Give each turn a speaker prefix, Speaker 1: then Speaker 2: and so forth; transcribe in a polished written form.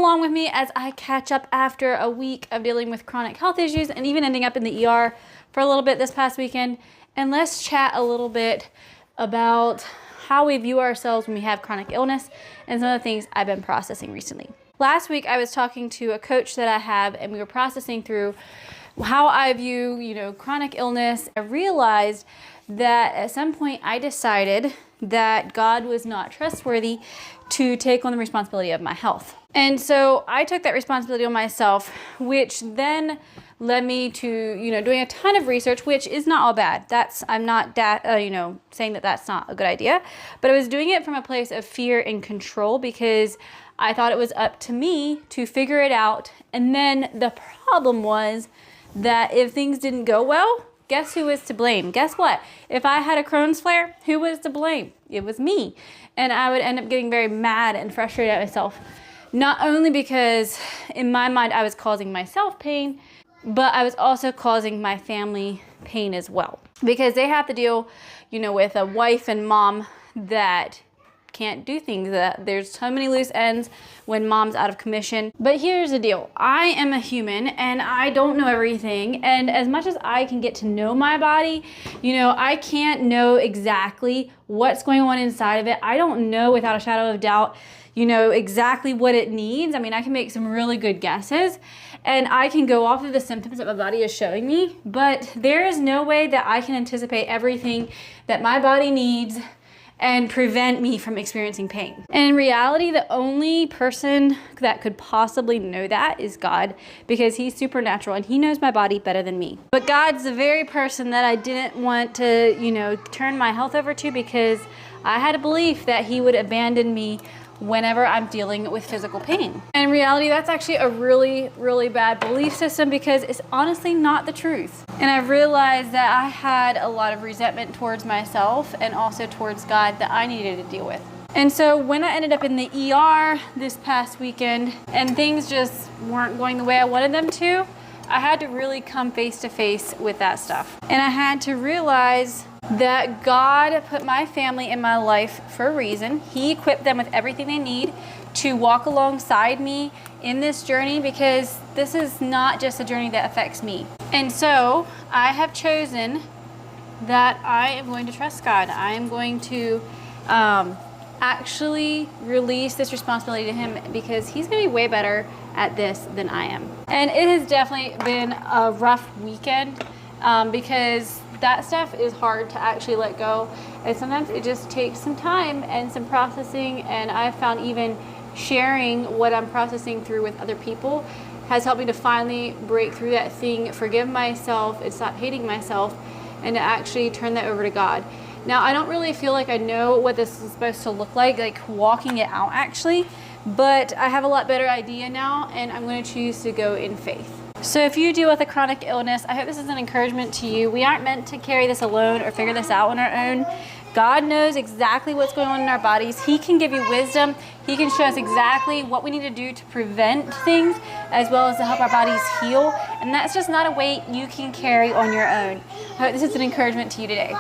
Speaker 1: along with me as I catch up after a week of dealing with chronic health issues and even ending up in the ER for a little bit this past weekend. And let's chat a little bit about how we view ourselves when we have chronic illness and some of the things I've been processing recently. Last week, I was talking to a coach that I have, and we were processing through how I view, chronic illness. I realized that at some point I decided that God was not trustworthy to take on the responsibility of my health. And so I took that responsibility on myself, which then led me to, doing a ton of research, which is not all bad. I'm not saying that that's not a good idea, but I was doing it from a place of fear and control because I thought it was up to me to figure it out. And then the problem was that if things didn't go well, guess who was to blame? Guess what? If I had a Crohn's flare, who was to blame? It was me. And I would end up getting very mad and frustrated at myself. Not only because in my mind I was causing myself pain, but I was also causing my family pain as well. Because they have to deal, with a wife and mom that can't do things. There's so many loose ends when mom's out of commission. But here's the deal. I am a human and I don't know everything. And as much as I can get to know my body, I can't know exactly what's going on inside of it. I don't know without a shadow of doubt, exactly what it needs. I mean, I can make some really good guesses and I can go off of the symptoms that my body is showing me, but there is no way that I can anticipate everything that my body needs and prevent me from experiencing pain. And in reality, the only person that could possibly know that is God, because he's supernatural and he knows my body better than me. But God's the very person that I didn't want to, turn my health over to, because I had a belief that he would abandon me whenever I'm dealing with physical pain. And in reality, that's actually a really, really bad belief system because it's honestly not the truth. And I've realized that I had a lot of resentment towards myself and also towards God that I needed to deal with. And so when I ended up in the ER this past weekend and things just weren't going the way I wanted them to, I had to really come face to face with that stuff. And I had to realize that God put my family in my life for a reason. He equipped them with everything they need to walk alongside me in this journey, because this is not just a journey that affects me. And so I have chosen that I am going to trust God. I am going to actually release this responsibility to him, because he's going to be way better at this than I am. And it has definitely been a rough weekend because that stuff is hard to actually let go. And sometimes it just takes some time and some processing. And I've found even sharing what I'm processing through with other people has helped me to finally break through that thing, forgive myself and stop hating myself, and to actually turn that over to God. Now, I don't really feel like I know what this is supposed to look like walking it out actually, but I have a lot better idea now, and I'm going to choose to go in faith. So if you deal with a chronic illness, I hope this is an encouragement to you. We aren't meant to carry this alone or figure this out on our own. God knows exactly what's going on in our bodies. He can give you wisdom. He can show us exactly what we need to do to prevent things, as well as to help our bodies heal. And that's just not a weight you can carry on your own. I hope this is an encouragement to you today.